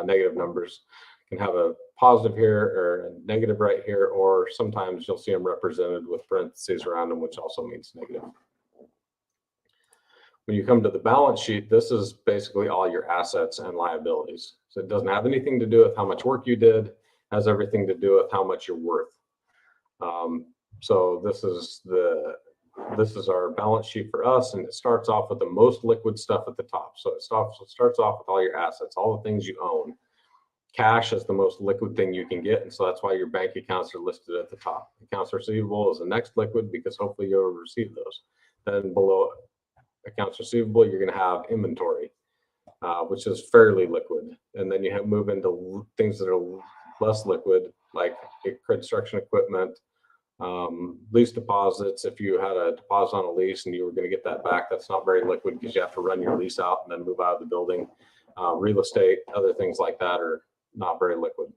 Negative numbers can have a positive here or a negative right here, or sometimes you'll see them represented with parentheses around them, which also means negative. When you come to the balance sheet, this is basically all your assets and liabilities. So it doesn't have anything to do with how much work you did, it has everything to do with how much you're worth. So this is our balance sheet for us, and it starts off with the most liquid stuff at the top. So it starts off with all your assets, all the things you own. Cash is the most liquid thing you can get, and so that's why your bank accounts are listed at the top. Accounts receivable is the next liquid because hopefully you'll receive those. Then below accounts receivable, you're going to have inventory, which is fairly liquid. And then you move into things that are less liquid, like construction equipment, lease deposits. If you had a deposit on a lease and you were going to get that back, that's not very liquid because you have to run your lease out and then move out of the building. Real estate, other things like that are not very liquid.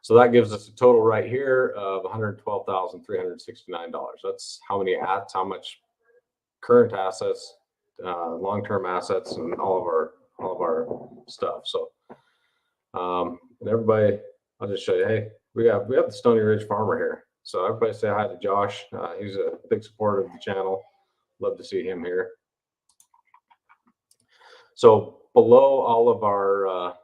So that gives us a total right here of $112,369. That's how much current assets, long-term assets, and all of our stuff. So, and everybody, I'll just show you. Hey, we have the Stony Ridge Farmer here. So everybody say hi to Josh. He's a big supporter of the channel. Love to see him here. So below all of our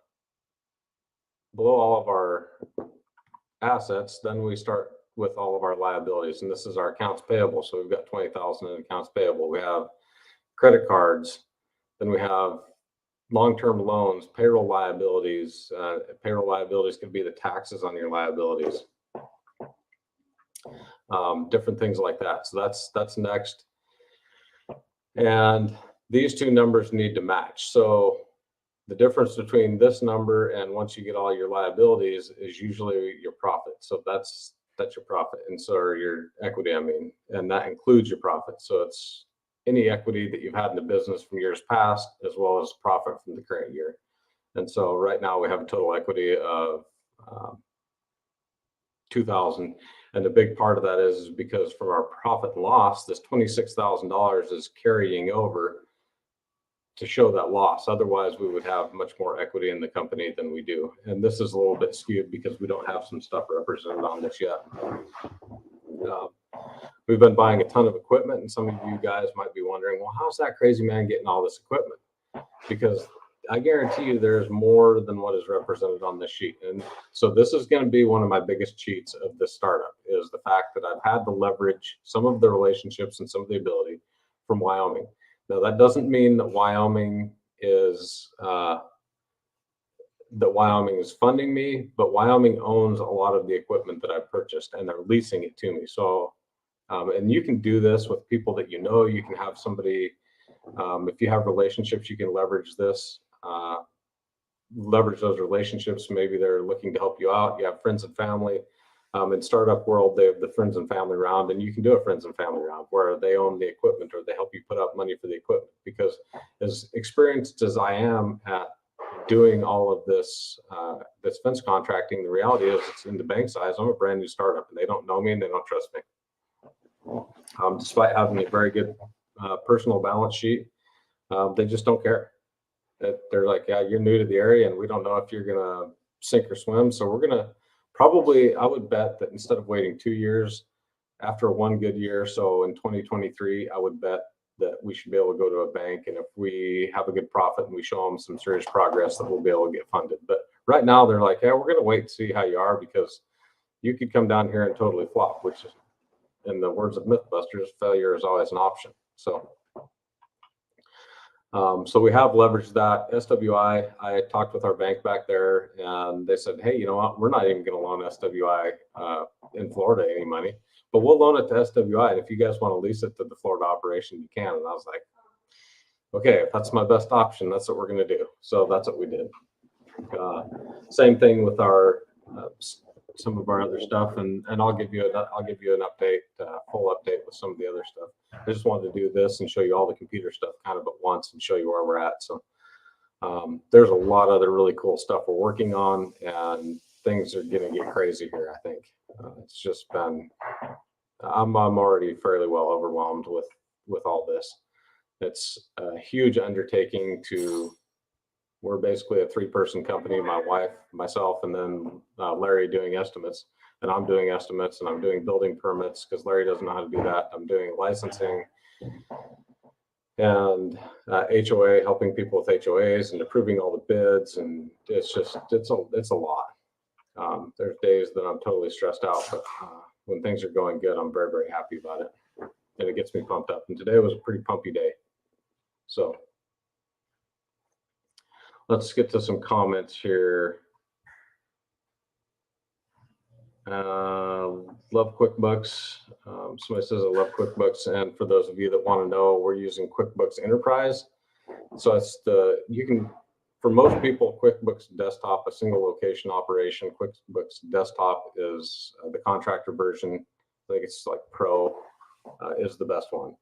assets, then we start with all of our liabilities, and this is our accounts payable. So we've got $20,000 in accounts payable. We have credit cards, Then we have long-term loans, payroll liabilities. Payroll liabilities can be the taxes on your liabilities, different things like that. So that's next. And these two numbers need to match. So the difference between this number and once you get all your liabilities is usually your profit. So that's your profit, and so or your equity, I mean, and that includes your profit. So it's any equity that you've had in the business from years past, as well as profit from the current year. And so right now we have a total equity of 2,000, and the big part of that is because from our profit and loss, this $26,000 is carrying over to show that loss. Otherwise, we would have much more equity in the company than we do. And this is a little bit skewed because we don't have some stuff represented on this yet. We've been buying a ton of equipment, and some of you guys might be wondering, well, how's that crazy man getting all this equipment? Because I guarantee you there's more than what is represented on this sheet. And so this is going to be one of my biggest cheats of this startup, is the fact that I've had to leverage some of the relationships and some of the ability from Wyoming. Now, that doesn't mean that Wyoming is funding me, but Wyoming owns a lot of the equipment that I've purchased, and they're leasing it to me. So, and you can do this with people that you know. You can have somebody, if you have relationships, you can leverage this, leverage those relationships. Maybe they're looking to help you out. You have friends and family. In startup world, they have the friends and family round, and you can do a friends and family round where they own the equipment or they help you put up money for the equipment. Because as experienced as I am at doing all of this, this fence contracting, the reality is it's in the bank size. I'm a brand new startup, and they don't know me and they don't trust me. Despite having a very good personal balance sheet, they just don't care. They're like, yeah, you're new to the area, and we don't know if you're gonna sink or swim. So we're gonna probably, I would bet that instead of waiting 2 years, after one good year, so in 2023, I would bet that we should be able to go to a bank, and if we have a good profit and we show them some serious progress, that we'll be able to get funded. But right now they're like, yeah, we're going to wait and see how you are, because you could come down here and totally flop, which is, in the words of Mythbusters, failure is always an option. So so we have leveraged that. SWI, I talked with our bank back there, and they said, hey, you know what, we're not even going to loan SWI in Florida any money, but we'll loan it to SWI. And if you guys want to lease it to the Florida operation, you can. And I was like, okay, if that's my best option, that's what we're going to do. So that's what we did. Same thing with our some of our other stuff, and I'll give you an update, full update with some of the other stuff. I just wanted to do this and show you all the computer stuff kind of at once and show you where we're at. So there's a lot of other really cool stuff we're working on, and things are going to get crazy here. I think it's just been, I'm already fairly well overwhelmed with all this. It's a huge undertaking to. We're basically a 3-person company, my wife, myself, and then Larry doing estimates. And I'm doing estimates, and I'm doing building permits because Larry doesn't know how to do that. I'm doing licensing and HOA, helping people with HOAs and approving all the bids. And it's just, it's a lot. There's days that I'm totally stressed out, but when things are going good, I'm very, very happy about it. And it gets me pumped up. And today was a pretty pumpy day. So let's get to some comments here. Love QuickBooks. Somebody says I love QuickBooks, and for those of you that want to know, we're using QuickBooks Enterprise. So it's for most people, QuickBooks Desktop, a single location operation. QuickBooks Desktop is the contractor version. I think it's like Pro is the best one.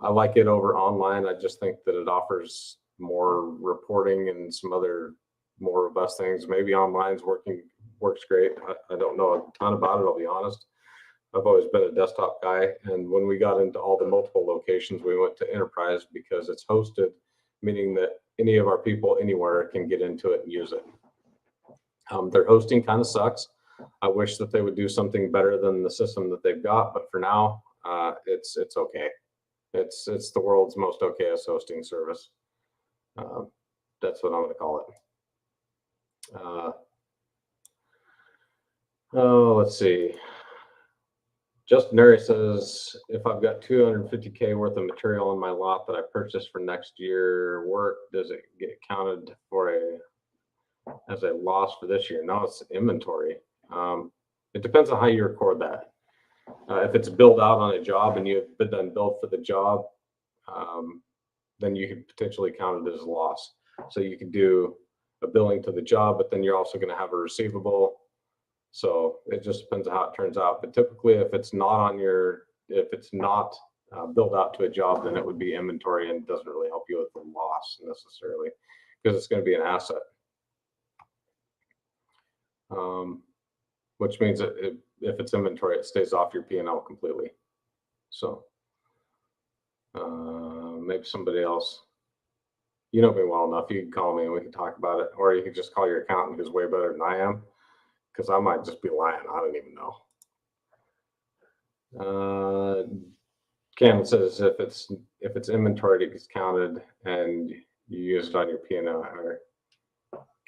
I like it over online. I just think that it offers more reporting and some other more robust things. Maybe online's works great. I don't know a ton about it, I'll be honest. I've always been a desktop guy, and when we got into all the multiple locations, we went to Enterprise because it's hosted, meaning that any of our people anywhere can get into it and use it. Their hosting kind of sucks. I wish that they would do something better than the system that they've got, but for now, it's okay. It's the world's most okayest hosting service. That's what I'm going to call it. Let's see. Justin Neri says, if I've got $250K worth of material in my lot that I purchased for next year work, does it get counted as a loss for this year? No, it's inventory. It depends on how you record that. If it's billed out on a job and you've been done billed for the job, then you could potentially count it as a loss. So you could do a billing to the job, but then you're also going to have a receivable. So it just depends on how it turns out. But typically, if it's not billed out to a job, then it would be inventory and doesn't really help you with the loss necessarily, because it's going to be an asset. Which means that if it's inventory, it stays off your P&L completely. So maybe somebody else, you know me well enough, you can call me and we can talk about it, or you can just call your accountant who's way better than I am, because I might just be lying. I don't even know. Cam says if it's inventory, it gets counted and you use it on your P&L, or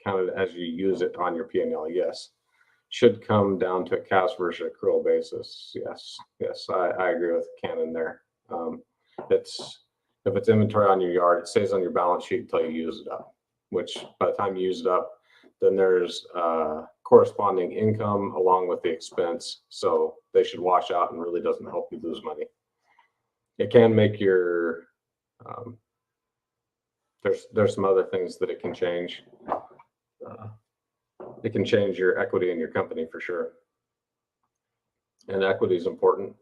counted as you use it on your P&L. Yes, should come down to a cash versus accrual basis. Yes, I agree with Cannon there. If it's inventory on your yard, it stays on your balance sheet until you use it up, which by the time you use it up, then there's corresponding income along with the expense. So they should wash out and really doesn't help you lose money. It can make your, there's some other things that it can change. It can change your equity in your company for sure. And equity is important.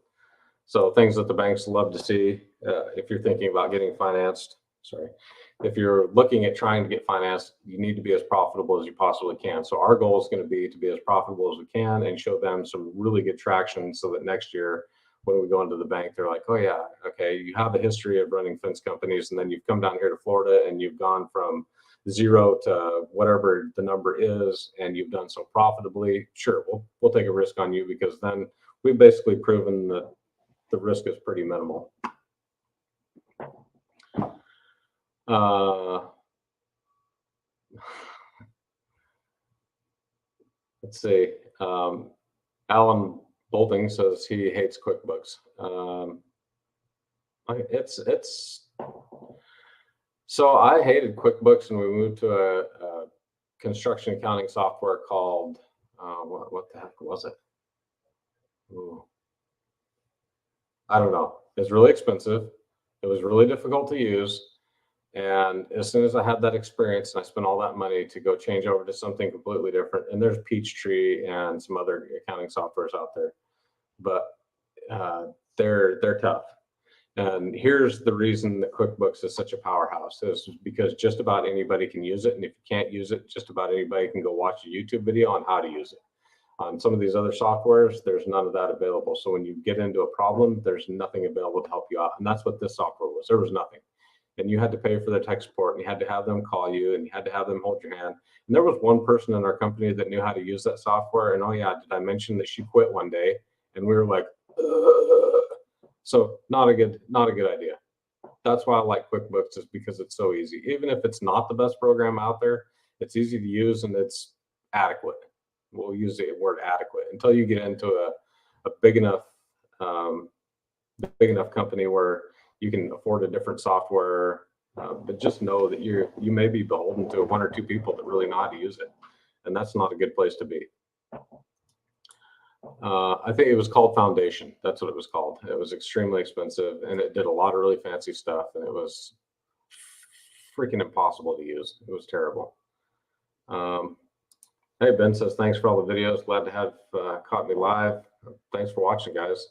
So things that the banks love to see, if you're thinking about getting financed, if you're looking at trying to get financed, you need to be as profitable as you possibly can. So our goal is going to be as profitable as we can and show them some really good traction so that next year when we go into the bank, they're like, oh yeah, okay, you have a history of running fence companies, and then you've come down here to Florida and you've gone from 0 to whatever the number is, and you've done so profitably. Sure, we'll take a risk on you, because then we've basically proven that the risk is pretty minimal. Let's see. Alan Bolting says he hates QuickBooks. So I hated QuickBooks, and we moved to a construction accounting software called what the heck was it? Ooh. I don't know. It's really expensive. It was really difficult to use. And as soon as I had that experience and I spent all that money to go change over to something completely different, and there's Peachtree and some other accounting softwares out there, but they're tough. And here's the reason that QuickBooks is such a powerhouse, is because just about anybody can use it. And if you can't use it, just about anybody can go watch a YouTube video on how to use it. On some of these other softwares, there's none of that available. So when you get into a problem, there's nothing available to help you out. And that's what this software was. There was nothing. And you had to pay for their tech support, and you had to have them call you, and you had to have them hold your hand. And there was one person in our company that knew how to use that software. And oh yeah, did I mention that she quit one day? And we were like, ugh. So not a good idea. That's why I like QuickBooks, is because it's so easy. Even if it's not the best program out there, it's easy to use and it's adequate. We'll use the word adequate until you get into a big enough company where you can afford a different software. But just know that you may be beholden to 1 or 2 people that really know how to use it, and that's not a good place to be. I think it was called Foundation. That's what it was called. It was extremely expensive, and it did a lot of really fancy stuff, and it was freaking impossible to use. It was terrible. Hey, Ben says, thanks for all the videos. Glad to have caught me live. Thanks for watching, guys.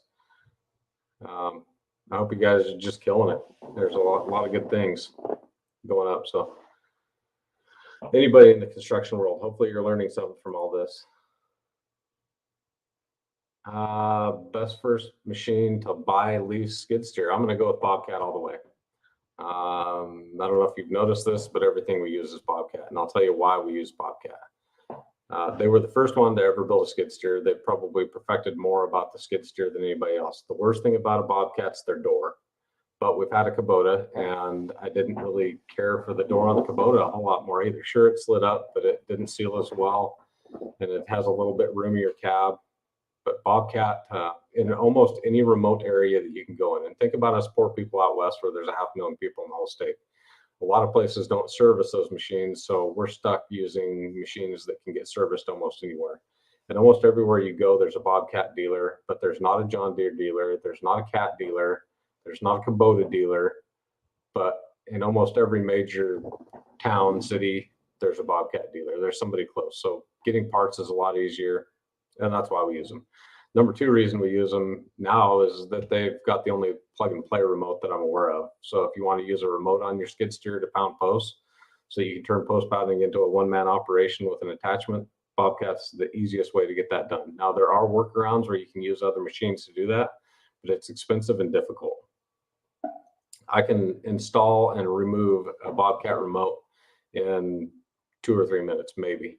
I hope you guys are just killing it. There's a lot of good things going up. So anybody in the construction world, hopefully you're learning something from all this. Best first machine to buy, lease, skid steer. I'm going to go with Bobcat all the way. I don't know if you've noticed this, but everything we use is Bobcat, and I'll tell you why we use Bobcat. They were the first one to ever build a skid steer. They probably perfected more about the skid steer than anybody else. The worst thing about a Bobcat's their door. But we've had a Kubota, and I didn't really care for the door on the Kubota a whole lot more either. Sure, it slid up, but it didn't seal as well, and it has a little bit roomier cab. But Bobcat, in almost any remote area that you can go in, and think about us poor people out west where there's 500,000 people in the whole state. A lot of places don't service those machines, so we're stuck using machines that can get serviced almost anywhere. And almost everywhere you go, there's a Bobcat dealer, but there's not a John Deere dealer, there's not a Cat dealer, there's not a Kubota dealer, but in almost every major town, city, there's a Bobcat dealer. There's somebody close. So getting parts is a lot easier, and that's why we use them. Number two reason we use them now is that they've got the only plug and play remote that I'm aware of. So if you want to use a remote on your skid steer to pound posts, so you can turn post pounding into a one-man operation with an attachment, Bobcat's the easiest way to get that done. Now there are workarounds where you can use other machines to do that, but it's expensive and difficult. I can install and remove a Bobcat remote in 2 or 3 minutes, maybe.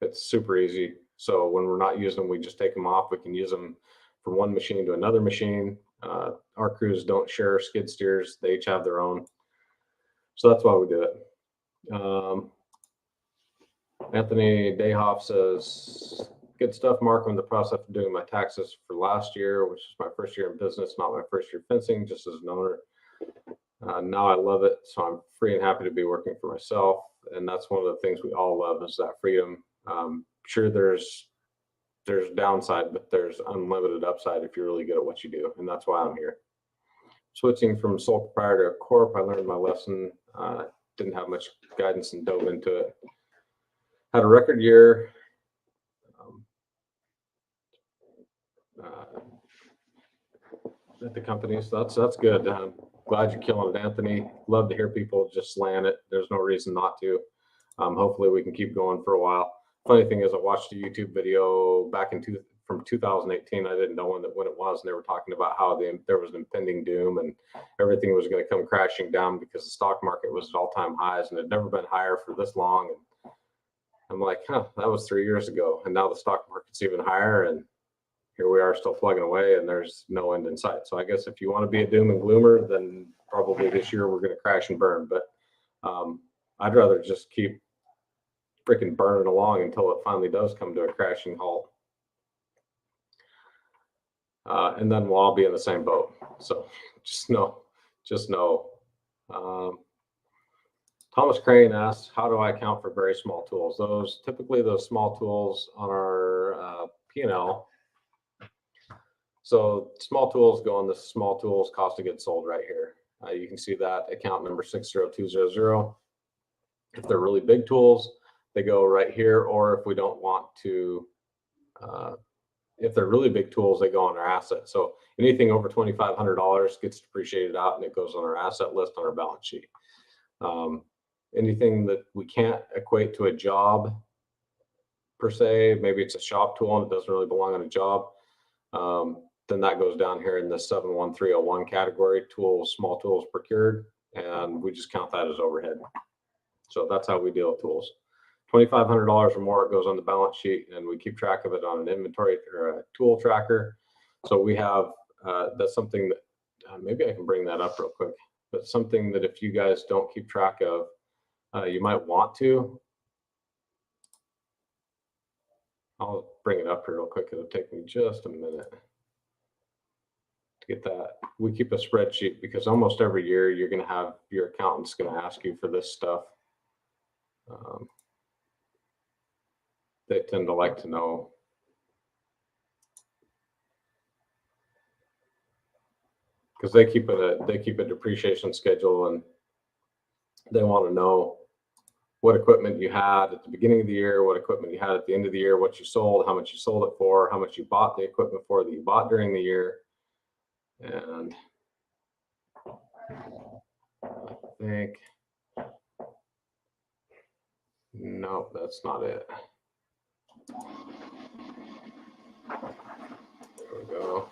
It's super easy. So when we're not using them, we just take them off. We can use them from one machine to another machine. Our crews don't share skid steers. They each have their own. So that's why we do it. Anthony Dayhoff says, good stuff, Mark. I'm in the process of doing my taxes for last year, which is my first year in business, not my first year fencing, just as an owner. Now I love it. So I'm free and happy to be working for myself. And that's one of the things we all love is that freedom. Sure, there's downside, but there's unlimited upside if you're really good at what you do. And that's why I'm here. Switching from sole proprietor to corp, I learned my lesson. Didn't have much guidance and dove into it. Had a record year. At the company, so that's good. I'm glad you're killing it, Anthony. Love to hear people just slant it. There's no reason not to. Hopefully we can keep going for a while. Funny thing is, I watched a YouTube video back from 2018. I didn't know when it was, and they were talking about how there was an impending doom and everything was going to come crashing down because the stock market was at all-time highs and had never been higher for this long. And I'm like, that was 3 years ago, and now the stock market's even higher, and here we are still plugging away, and there's no end in sight. So I guess if you want to be a doom and gloomer, then probably this year we're going to crash and burn. But I'd rather just keep freaking burning along until it finally does come to a crashing halt. And then we'll all be in the same boat. So just know. Thomas Crane asks, how do I account for very small tools? Typically those small tools on our P&L. So small tools go on the small tools cost of goods sold right here. You can see that account number 60200. If they're really big tools, they go right here. Or if we don't want to, if they're really big tools, they go on our asset. So anything over $2,500 gets depreciated out and it goes on our asset list on our balance sheet. Anything that we can't equate to a job per se, maybe it's a shop tool and it doesn't really belong on a job, then that goes down here in the 71301 category, small tools procured, and we just count that as overhead. So that's how we deal with tools. $2,500 or more, it goes on the balance sheet, and we keep track of it on an inventory or a tool tracker. So we have, that's something that, maybe I can bring that up real quick, but something that if you guys don't keep track of, you might want to. I'll bring it up here real quick. It'll take me just a minute to get that. We keep a spreadsheet because almost every year you're going to have your accountant's going to ask you for this stuff. They tend to like to know. Because they keep a depreciation schedule, and they want to know what equipment you had at the beginning of the year, what equipment you had at the end of the year, what you sold, how much you sold it for, how much you bought the equipment for that you bought during the year. And I think, no, that's not it. There we go.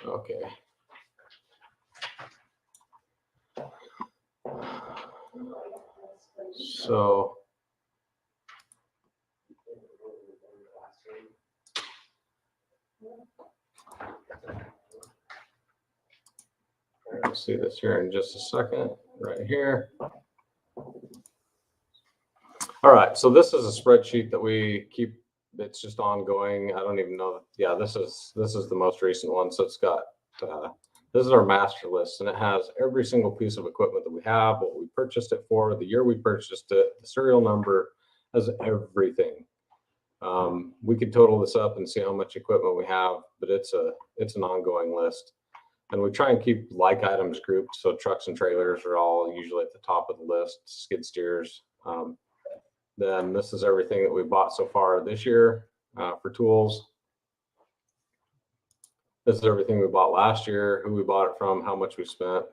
Okay. So You'll see this here in just a second, right here. All right, so this is a spreadsheet that we keep. It's just ongoing. I don't even know. Yeah, this is the most recent one. So it's got this is our master list, and it has every single piece of equipment that we have, what we purchased it for, the year we purchased it, the serial number, has everything. We could total this up and see how much equipment we have, but it's an ongoing list. And we try and keep like items grouped. So trucks and trailers are all usually at the top of the list, skid steers. Then this is everything that we bought so far this year for tools. This is everything we bought last year, who we bought it from, how much we spent.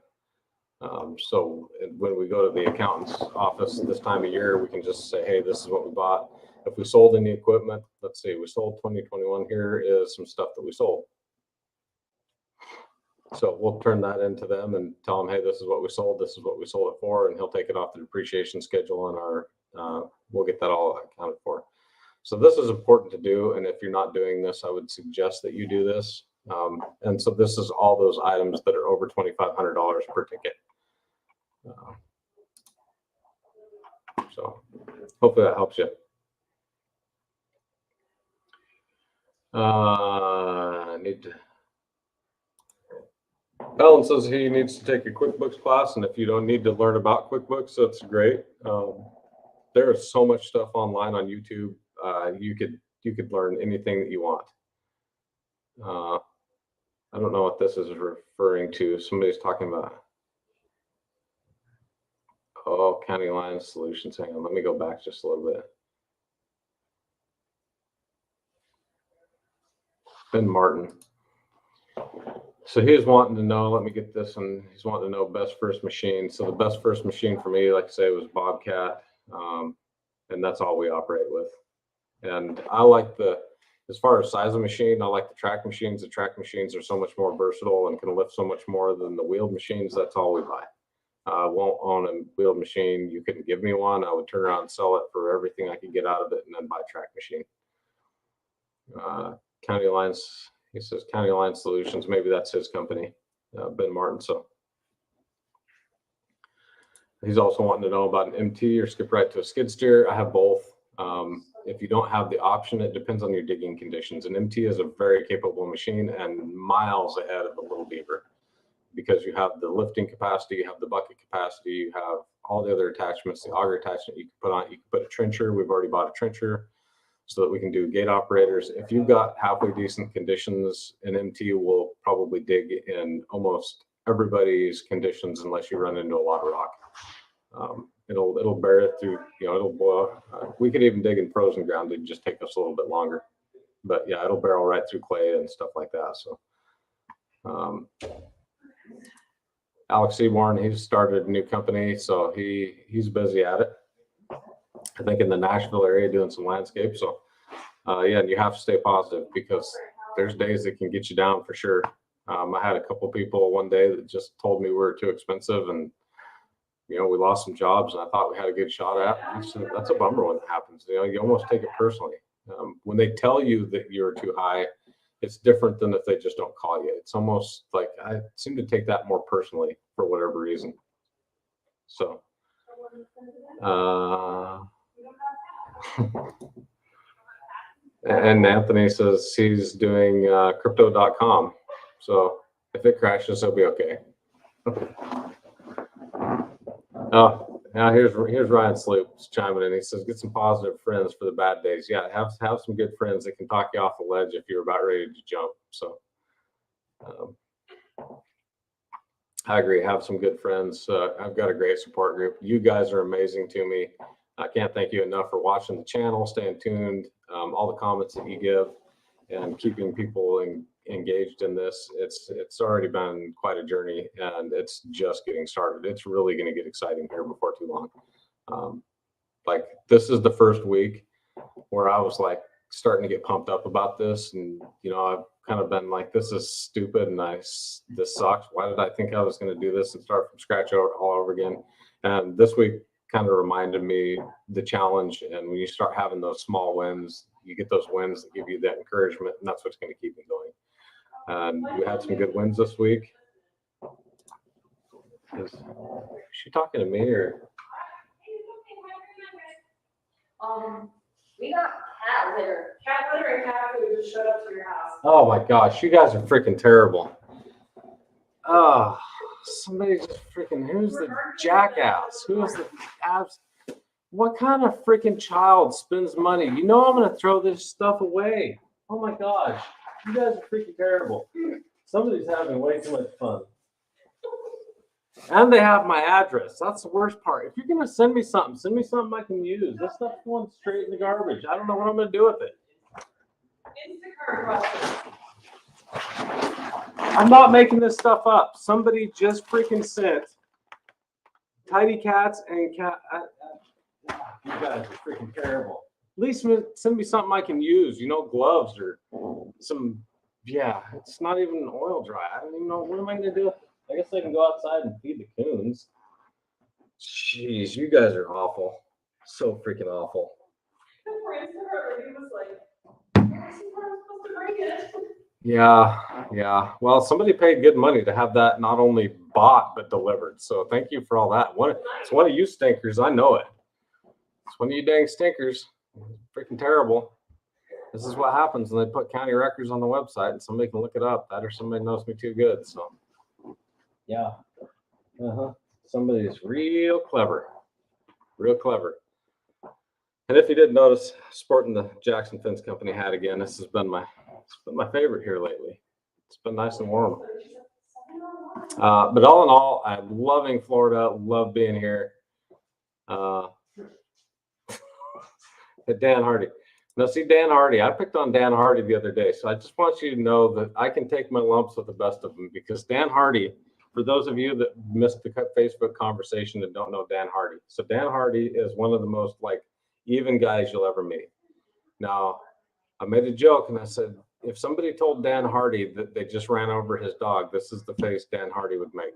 So when we go to the accountant's office this time of year, we can just say, hey, this is what we bought. If we sold any equipment, let's see, we sold 2021. Here is some stuff that we sold. So we'll turn that into them and tell them, hey, this is what we sold. This is what we sold it for. And he'll take it off the depreciation schedule, and we'll get that all accounted for. So this is important to do. And if you're not doing this, I would suggest that you do this. And so this is all those items that are over $2,500 per ticket. So hopefully that helps you. I need to. Alan says he needs to take a QuickBooks class, and if you don't need to learn about QuickBooks, that's great. There is so much stuff online on YouTube. You could learn anything that you want. I don't know what this is referring to. Somebody's talking about, oh, County Line Solutions. Hang on, let me go back just a little bit. Ben Martin. So he's wanting to know, let me get this, and he's wanting to know best first machine. So the best first machine for me, like I say, was Bobcat. And that's all we operate with. And I like as far as size of machine, I like the track machines. The track machines are so much more versatile and can lift so much more than the wheeled machines. That's all we buy. I won't own a wheeled machine. You couldn't give me one. I would turn around and sell it for everything I could get out of it and then buy a track machine. County Lines, he says County Line Solutions. Maybe that's his company, Ben Martin. So he's also wanting to know about an MT or skip right to a skid steer. I have both. If you don't have the option, it depends on your digging conditions. An MT is a very capable machine and miles ahead of a little beaver because you have the lifting capacity, you have the bucket capacity, you have all the other attachments, the auger attachment you can put on. You can put a trencher. We've already bought a trencher so that we can do gate operators. If you've got halfway decent conditions, an MT will probably dig in almost everybody's conditions unless you run into a lot of rock. It'll bear it through, it'll boil. We could even dig in frozen ground. It'd just take us a little bit longer, but yeah, it'll barrel right through clay and stuff like that. So, Alex Seaborn, he's started a new company, so he's busy at it. I think in the Nashville area doing some landscape. So, yeah, and you have to stay positive because there's days that can get you down for sure. I had a couple people one day that just told me we were too expensive, and we lost some jobs, and I thought we had a good shot at. That's a bummer when it happens. You almost take it personally. When they tell you that you're too high, it's different than if they just don't call you. It's almost like I seem to take that more personally for whatever reason. So, and Anthony says he's doing crypto.com. So if it crashes, he'll be okay. Oh, now here's Ryan Sloop's chiming in. He says, get some positive friends for the bad days. Yeah, have some good friends that can talk you off the ledge if you're about ready to jump. So I agree. Have some good friends. I've got a great support group. You guys are amazing to me. I can't thank you enough for watching the channel, staying tuned, all the comments that you give, and keeping people engaged in this. It's already been quite a journey, and it's just getting started. It's really going to get exciting here before too long. Like this is the first week where I was like starting to get pumped up about this, and I've kind of been like, this is stupid and this sucks. Why did I think I was going to do this and start from scratch all over again? And this week kind of reminded me the challenge, and when you start having those small wins, you get those wins that give you that encouragement, and that's what's going to keep me going. And we had some good wins this week. Is she talking to me or? We got cat litter. Cat litter and cat food just showed up to your house. Oh my gosh, you guys are freaking terrible. Oh, somebody just freaking, who's the jackass? Who is the abs? What kind of freaking child spends money? You know I'm gonna throw this stuff away. Oh my gosh, you guys are freaking terrible. Somebody's having way too much fun. And they have my address. That's the worst part. If you're gonna send me something I can use. This stuff's going straight in the garbage. I don't know what I'm gonna do with it. I'm not making this stuff up. Somebody just freaking sent tidy cats and cat. You guys are freaking terrible. At least send me something I can use. You know, gloves or some. Yeah, it's not even oil dry. I don't even know what am I gonna do. I guess I can go outside and feed the coons. Jeez, you guys are awful. So freaking awful. Yeah. Well, somebody paid good money to have that not only bought but delivered. So thank you for all that. It's one of you stinkers. I know it. It's one of you dang stinkers. Freaking terrible. This is what happens when they put county records on the website and somebody can look it up. That or somebody knows me too good. So yeah. Somebody's real clever. Real clever. And if you did notice, sporting the Jackson Fence Company hat again, this has been my favorite here lately. It's been nice and warm. But all in all, I'm loving Florida. Love being here. Dan Hardy. Now, see, Dan Hardy, I picked on Dan Hardy the other day. So I just want you to know that I can take my lumps with the best of them because Dan Hardy, for those of you that missed the Facebook conversation and don't know Dan Hardy. So Dan Hardy is one of the most even guys you'll ever meet. Now, I made a joke and I said, if somebody told Dan Hardy that they just ran over his dog, this is the face Dan Hardy would make.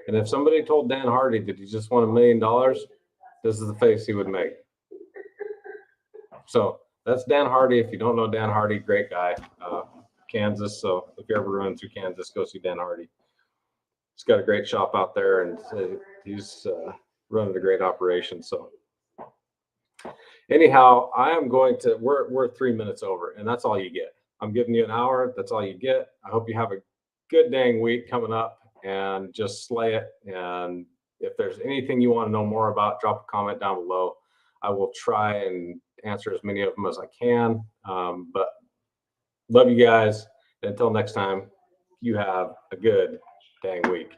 And if somebody told Dan Hardy that he just won $1 million, this is the face he would make. So that's Dan Hardy. If you don't know Dan Hardy, great guy, Kansas. So if you ever run through Kansas, go see Dan Hardy. He's got a great shop out there, and he's running a great operation. So anyhow, I am going to. We're 3 minutes over, and that's all you get. I'm giving you an hour. That's all you get. I hope you have a good dang week coming up, and just slay it. And if there's anything you want to know more about, drop a comment down below. I will try and answer as many of them as I can. But love you guys. Until next time, you have a good dang week.